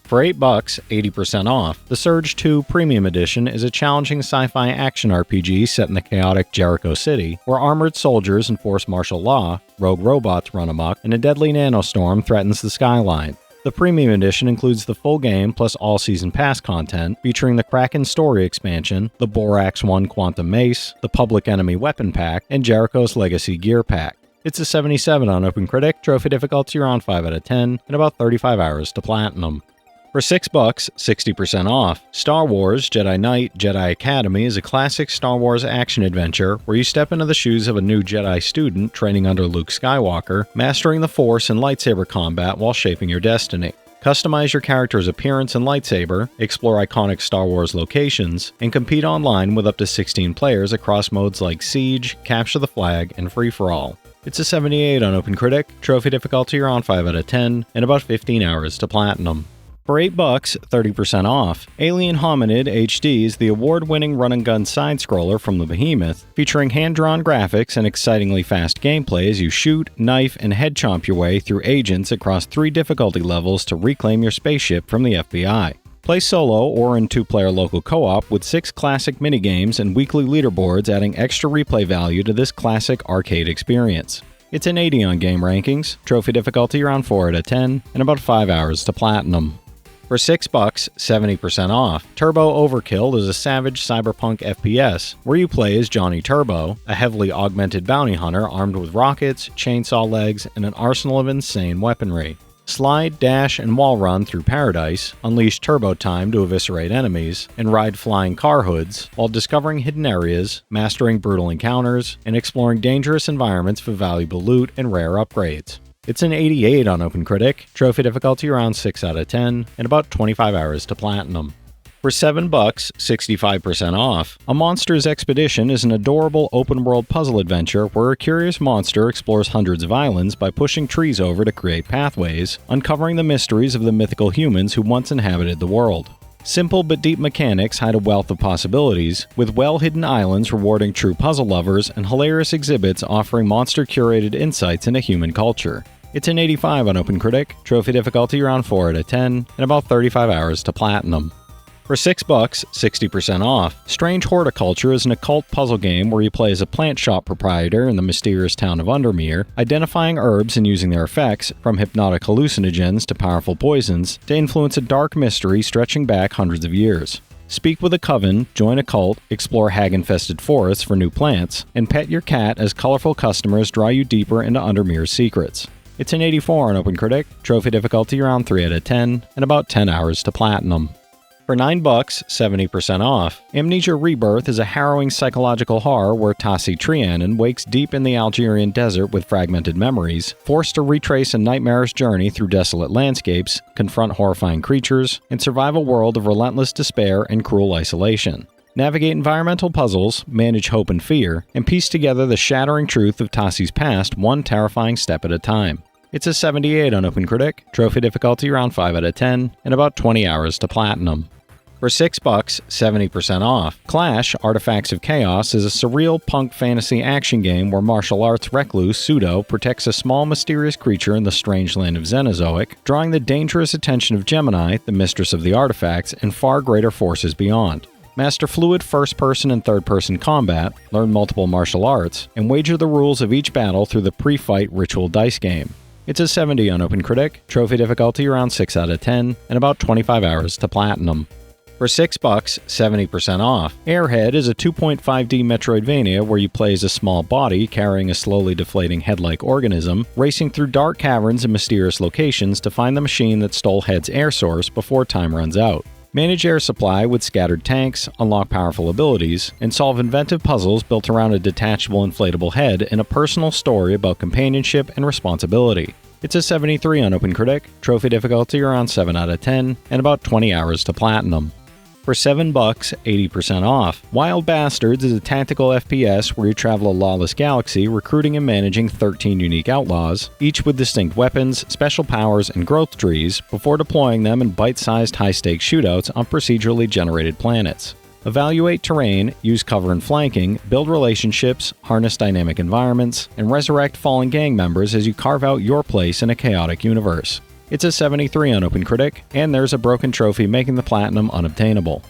For $8, 80% off, the Surge 2 Premium Edition is a challenging sci-fi action RPG set in the chaotic Jericho City, where armored soldiers enforce martial law, rogue robots run amok, and a deadly nanostorm threatens the skyline. The Premium Edition includes the full game plus all Season Pass content, featuring the Kraken Story expansion, the Borax 1 Quantum Mace, the Public Enemy Weapon Pack, and Jericho's Legacy Gear Pack. It's a 77 on OpenCritic, trophy difficulty around 5 out of 10, and about 35 hours to platinum. For $6, 60% off, Star Wars Jedi Knight Jedi Academy is a classic Star Wars action-adventure where you step into the shoes of a new Jedi student training under Luke Skywalker, mastering the Force and lightsaber combat while shaping your destiny. Customize your character's appearance and lightsaber, explore iconic Star Wars locations, and compete online with up to 16 players across modes like Siege, Capture the Flag, and Free-for-All. It's a 78 on OpenCritic, trophy difficulty around 5 out of 10, and about 15 hours to platinum. For $8, 30% off, Alien Hominid HD is the award-winning run-and-gun side-scroller from the Behemoth, featuring hand-drawn graphics and excitingly fast gameplay as you shoot, knife, and head-chomp your way through agents across 3 difficulty levels to reclaim your spaceship from the FBI. Play solo or in 2-player local co-op with 6 classic minigames and weekly leaderboards adding extra replay value to this classic arcade experience. It's an 80 on game rankings, trophy difficulty around 4 out of 10, and about 5 hours to platinum. For $6, 70% off, Turbo Overkill is a savage cyberpunk FPS where you play as Johnny Turbo, a heavily augmented bounty hunter armed with rockets, chainsaw legs, and an arsenal of insane weaponry. Slide, dash, and wall run through paradise, unleash turbo time to eviscerate enemies, and ride flying car hoods, while discovering hidden areas, mastering brutal encounters, and exploring dangerous environments for valuable loot and rare upgrades. It's an 88 on OpenCritic, trophy difficulty around 6 out of 10, and about 25 hours to platinum. For $7, 65% off. A Monsters Expedition is an adorable open-world puzzle adventure where a curious monster explores hundreds of islands by pushing trees over to create pathways, uncovering the mysteries of the mythical humans who once inhabited the world. Simple but deep mechanics hide a wealth of possibilities, with well-hidden islands rewarding true puzzle lovers and hilarious exhibits offering monster-curated insights into human culture. It's an 85 on OpenCritic, trophy difficulty around 4 out of 10, and about 35 hours to platinum. For $6, 60% off. Strange Horticulture is an occult puzzle game where you play as a plant shop proprietor in the mysterious town of Undermere, identifying herbs and using their effects, from hypnotic hallucinogens to powerful poisons, to influence a dark mystery stretching back hundreds of years. Speak with a coven, join a cult, explore hag-infested forests for new plants, and pet your cat as colorful customers draw you deeper into Undermere's secrets. It's an 84 on OpenCritic, trophy difficulty around 3 out of 10, and about 10 hours to platinum. For $9, 70% off. Amnesia Rebirth is a harrowing psychological horror where Tassi Trianon wakes deep in the Algerian desert with fragmented memories, forced to retrace a nightmarish journey through desolate landscapes, confront horrifying creatures, and survive a world of relentless despair and cruel isolation. Navigate environmental puzzles, manage hope and fear, and piece together the shattering truth of Tassi's past one terrifying step at a time. It's a 78 on OpenCritic, trophy difficulty around 5 out of 10, and about 20 hours to platinum. For $6, 70% off. Clash, Artifacts of Chaos is a surreal punk fantasy action game where martial arts recluse Pseudo protects a small mysterious creature in the strange land of Xenozoic, drawing the dangerous attention of Gemini, the mistress of the artifacts, and far greater forces beyond. Master fluid first-person and third-person combat, learn multiple martial arts, and wager the rules of each battle through the pre-fight ritual dice game. It's a 70 on OpenCritic, trophy difficulty around 6 out of 10, and about 25 hours to platinum. For $6, 70% off. Airhead is a 2.5D Metroidvania where you play as a small body carrying a slowly deflating head-like organism, racing through dark caverns and mysterious locations to find the machine that stole Head's air source before time runs out. Manage air supply with scattered tanks, unlock powerful abilities, and solve inventive puzzles built around a detachable inflatable head in a personal story about companionship and responsibility. It's a 73 on OpenCritic, trophy difficulty around 7 out of 10, and about 20 hours to platinum. For $7, 80% off. Wild Bastards is a tactical FPS where you travel a lawless galaxy recruiting and managing 13 unique outlaws, each with distinct weapons, special powers, and growth trees, before deploying them in bite-sized high-stakes shootouts on procedurally generated planets. Evaluate terrain, use cover and flanking, build relationships, harness dynamic environments, and resurrect fallen gang members as you carve out your place in a chaotic universe. It's a 73 on OpenCritic, and there's a broken trophy making the platinum unobtainable.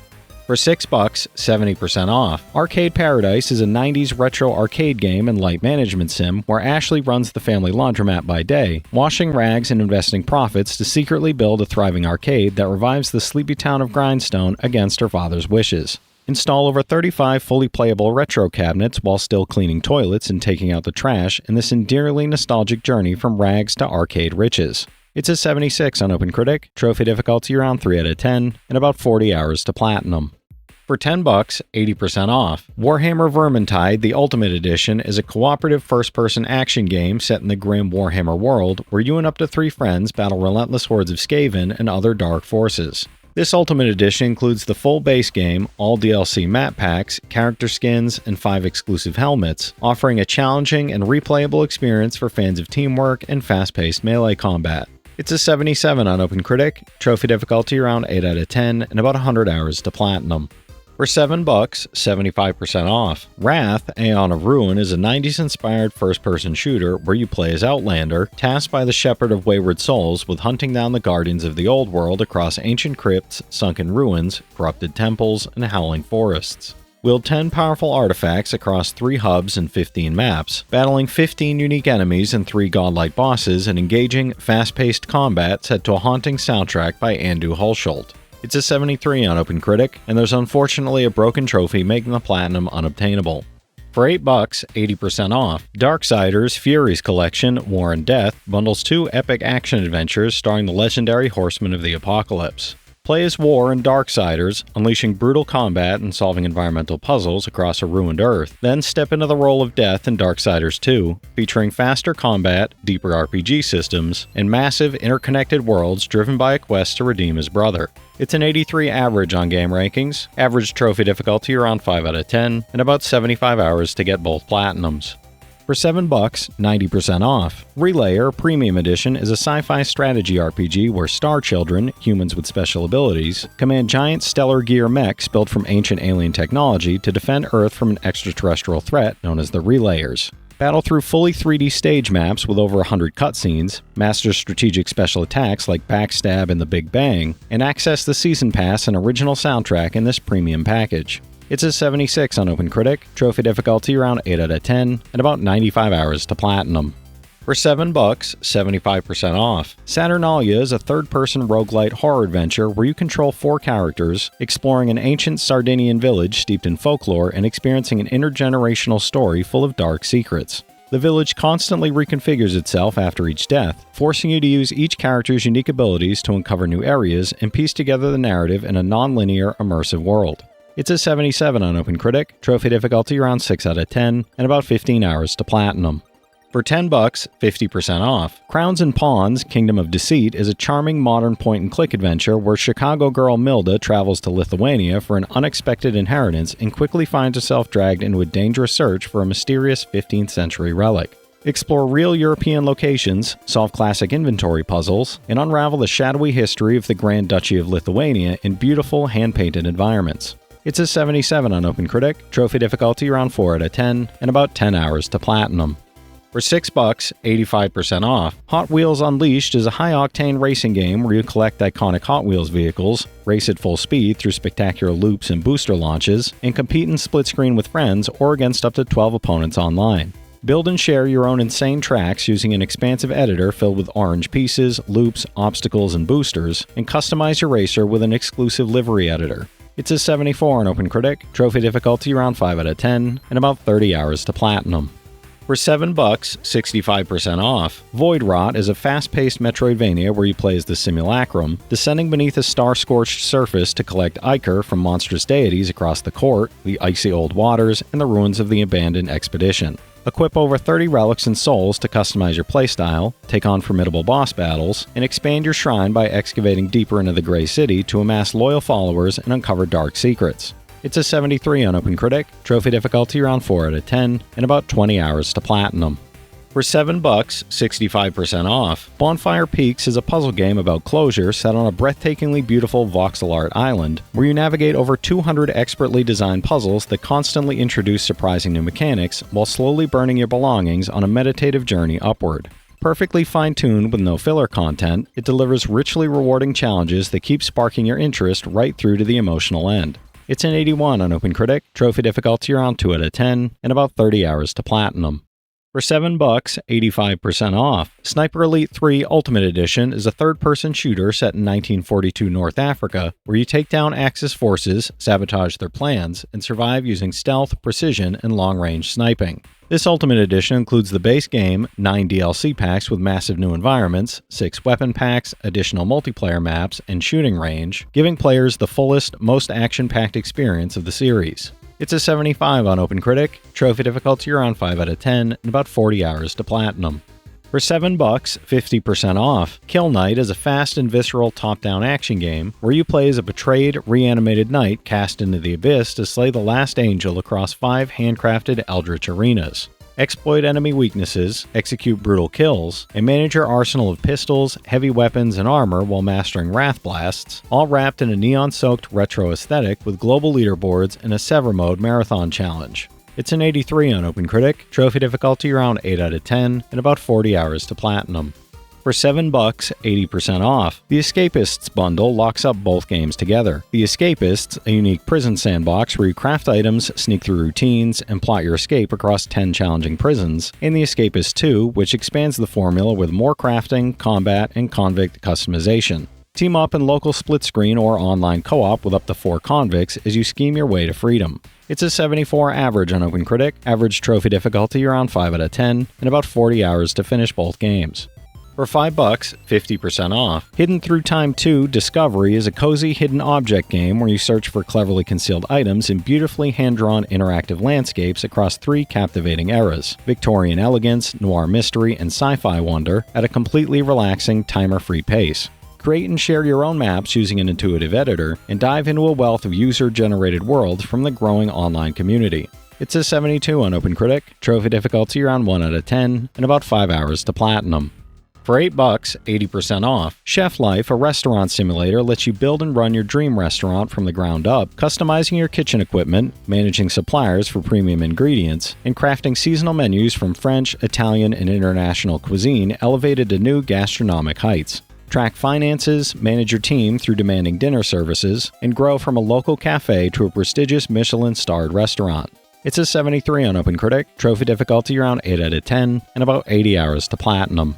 For $6, 70% off. Arcade Paradise is a 90s retro arcade game and light management sim where Ashley runs the family laundromat by day, washing rags and investing profits to secretly build a thriving arcade that revives the sleepy town of Grindstone against her father's wishes. Install over 35 fully playable retro cabinets while still cleaning toilets and taking out the trash in this endearingly nostalgic journey from rags to arcade riches. It's a 76 on OpenCritic, trophy difficulty around 3 out of 10, and about 40 hours to platinum. For $10, 80% off. Warhammer Vermintide, the Ultimate Edition, is a cooperative first-person action game set in the grim Warhammer world where you and up to 3 friends battle relentless hordes of Skaven and other dark forces. This Ultimate Edition includes the full base game, all DLC map packs, character skins, and 5 exclusive helmets, offering a challenging and replayable experience for fans of teamwork and fast-paced melee combat. It's a 77 on OpenCritic, trophy difficulty around 8 out of 10, and about 100 hours to platinum. For $7, 75% off. Wrath, Aeon of Ruin is a 90s-inspired first-person shooter where you play as Outlander, tasked by the Shepherd of Wayward Souls with hunting down the guardians of the old world across ancient crypts, sunken ruins, corrupted temples, and howling forests. Wield 10 powerful artifacts across 3 hubs and 15 maps, battling 15 unique enemies and 3 godlike bosses in engaging, fast-paced combat set to a haunting soundtrack by Enbu Hulsholt. It's a 73 on OpenCritic, and there's unfortunately a broken trophy making the platinum unobtainable. For $8, 80% off. Darksiders Furies Collection, War and Death, bundles 2 epic action adventures starring the legendary Horsemen of the Apocalypse. Play as War in Darksiders, unleashing brutal combat and solving environmental puzzles across a ruined Earth. Then step into the role of Death in Darksiders 2, featuring faster combat, deeper RPG systems, and massive interconnected worlds driven by a quest to redeem his brother. It's an 83 average on game rankings, average trophy difficulty around 5 out of 10, and about 75 hours to get both platinums. For $7, 90% off. Relayer Premium Edition is a sci-fi strategy RPG where star children, humans with special abilities, command giant stellar gear mechs built from ancient alien technology to defend Earth from an extraterrestrial threat known as the Relayers. Battle through fully 3D stage maps with over 100 cutscenes, master strategic special attacks like Backstab and the Big Bang, and access the Season Pass and original soundtrack in this premium package. It's a 76 on OpenCritic, trophy difficulty around 8 out of 10, and about 95 hours to platinum. For $7, 75% off. Saturnalia is a third-person roguelite horror adventure where you control 4 characters, exploring an ancient Sardinian village steeped in folklore and experiencing an intergenerational story full of dark secrets. The village constantly reconfigures itself after each death, forcing you to use each character's unique abilities to uncover new areas and piece together the narrative in a non-linear, immersive world. It's a 77 on OpenCritic, trophy difficulty around 6 out of 10, and about 15 hours to platinum. For $10, 50% off. Crowns and Pawns, Kingdom of Deceit is a charming modern point-and-click adventure where Chicago girl Milda travels to Lithuania for an unexpected inheritance and quickly finds herself dragged into a dangerous search for a mysterious 15th century relic. Explore real European locations, solve classic inventory puzzles, and unravel the shadowy history of the Grand Duchy of Lithuania in beautiful, hand-painted environments. It's a 77 on OpenCritic, trophy difficulty around 4 out of 10, and about 10 hours to platinum. For $6, 85% off. Hot Wheels Unleashed is a high-octane racing game where you collect iconic Hot Wheels vehicles, race at full speed through spectacular loops and booster launches, and compete in split-screen with friends or against up to 12 opponents online. Build and share your own insane tracks using an expansive editor filled with orange pieces, loops, obstacles, and boosters, and customize your racer with an exclusive livery editor. It's a 74 on OpenCritic, trophy difficulty around 5 out of 10, and about 30 hours to platinum. For $7, 65% off. Void Rot is a fast-paced Metroidvania where you play as the Simulacrum, descending beneath a star-scorched surface to collect ichor from monstrous deities across the court, the icy old waters, and the ruins of the abandoned expedition. Equip over 30 relics and souls to customize your playstyle, take on formidable boss battles, and expand your shrine by excavating deeper into the Grey City to amass loyal followers and uncover dark secrets. It's a 73 on OpenCritic, trophy difficulty around 4 out of 10, and about 20 hours to platinum. For $7, 65% off. Bonfire Peaks is a puzzle game about closure set on a breathtakingly beautiful voxel art island, where you navigate over 200 expertly designed puzzles that constantly introduce surprising new mechanics while slowly burning your belongings on a meditative journey upward. Perfectly fine-tuned with no filler content, it delivers richly rewarding challenges that keep sparking your interest right through to the emotional end. It's an 81 on OpenCritic, trophy difficulty around 2 out of 10, and about 30 hours to platinum. For $7, 85% off. Sniper Elite 3 Ultimate Edition is a third-person shooter set in 1942 North Africa, where you take down Axis forces, sabotage their plans, and survive using stealth, precision, and long-range sniping. This Ultimate Edition includes the base game, 9 DLC packs with massive new environments, 6 weapon packs, additional multiplayer maps, and shooting range, giving players the fullest, most action-packed experience of the series. It's a 75 on OpenCritic, trophy difficulty around 5 out of 10, and about 40 hours to platinum. For $7, 50% off. Kill Knight is a fast and visceral top-down action game where you play as a betrayed, reanimated knight cast into the abyss to slay the last angel across 5 handcrafted eldritch arenas. Exploit enemy weaknesses, execute brutal kills, and manage your arsenal of pistols, heavy weapons, and armor while mastering Wrath Blasts, all wrapped in a neon-soaked retro aesthetic with global leaderboards and a Sever Mode marathon challenge. It's an 83 on OpenCritic, trophy difficulty around 8 out of 10, and about 40 hours to platinum. For $7, 80% off. The Escapists Bundle locks up both games together. The Escapists, a unique prison sandbox where you craft items, sneak through routines, and plot your escape across 10 challenging prisons, and The Escapist 2, which expands the formula with more crafting, combat, and convict customization. Team up in local split-screen or online co-op with up to 4 convicts as you scheme your way to freedom. It's a 74 average on OpenCritic, average trophy difficulty around 5 out of 10, and about 40 hours to finish both games. For $5, 50% off. Hidden Through Time 2 Discovery is a cozy hidden object game where you search for cleverly concealed items in beautifully hand-drawn interactive landscapes across 3 captivating eras: Victorian elegance, noir mystery, and sci-fi wonder at a completely relaxing, timer-free pace. Create and share your own maps using an intuitive editor, and dive into a wealth of user-generated worlds from the growing online community. It's a 72 on OpenCritic, trophy difficulty around 1 out of 10, and about 5 hours to platinum. For $8, 80% off, Chef Life, a restaurant simulator, lets you build and run your dream restaurant from the ground up, customizing your kitchen equipment, managing suppliers for premium ingredients, and crafting seasonal menus from French, Italian, and international cuisine elevated to new gastronomic heights. Track finances, manage your team through demanding dinner services, and grow from a local cafe to a prestigious Michelin-starred restaurant. It's a 73 on OpenCritic, trophy difficulty around 8 out of 10, and about 80 hours to platinum.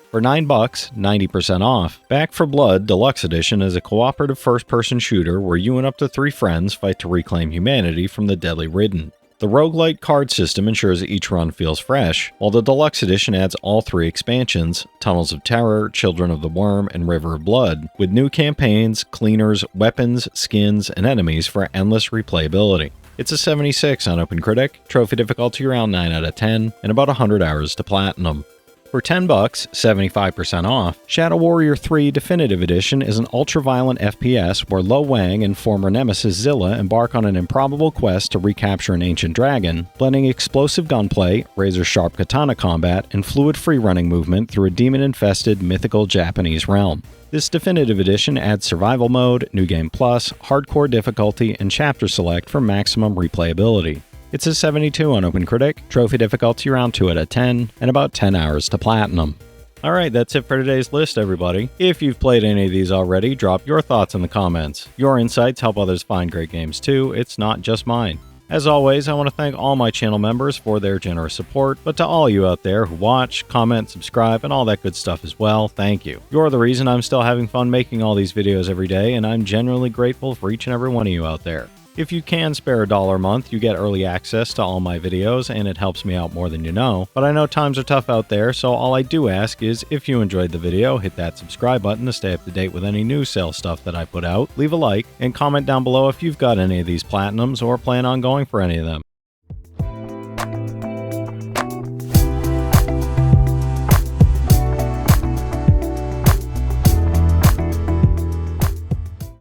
For $9, 90% off, Back 4 Blood Deluxe Edition is a cooperative first-person shooter where you and up to 3 friends fight to reclaim humanity from the deadly ridden. The roguelite card system ensures that each run feels fresh, while the Deluxe Edition adds all 3 expansions, Tunnels of Terror, Children of the Worm, and River of Blood, with new campaigns, cleaners, weapons, skins, and enemies for endless replayability. It's a 76 on OpenCritic, trophy difficulty around 9 out of 10, and about 100 hours to platinum. For $10, 75% off, Shadow Warrior 3 Definitive Edition is an ultra-violent FPS where Lo Wang and former nemesis Zilla embark on an improbable quest to recapture an ancient dragon, blending explosive gunplay, razor-sharp katana combat, and fluid free-running movement through a demon-infested mythical Japanese realm. This Definitive Edition adds Survival Mode, New Game Plus, Hardcore difficulty, and Chapter Select for maximum replayability. It's a 72 on OpenCritic, trophy difficulty around 2 out of 10, and about 10 hours to platinum. Alright, that's it for today's list, everybody. If you've played any of these already, drop your thoughts in the comments. Your insights help others find great games too, it's not just mine. As always, I want to thank all my channel members for their generous support, but to all you out there who watch, comment, subscribe, and all that good stuff as well, thank you. You're the reason I'm still having fun making all these videos every day, and I'm genuinely grateful for each and every one of you out there. If you can spare $1 a month, you get early access to all my videos, and it helps me out more than you know. But I know times are tough out there, so all I do ask is, if you enjoyed the video, hit that subscribe button to stay up to date with any new sale stuff that I put out, leave a like, and comment down below if you've got any of these platinums or plan on going for any of them.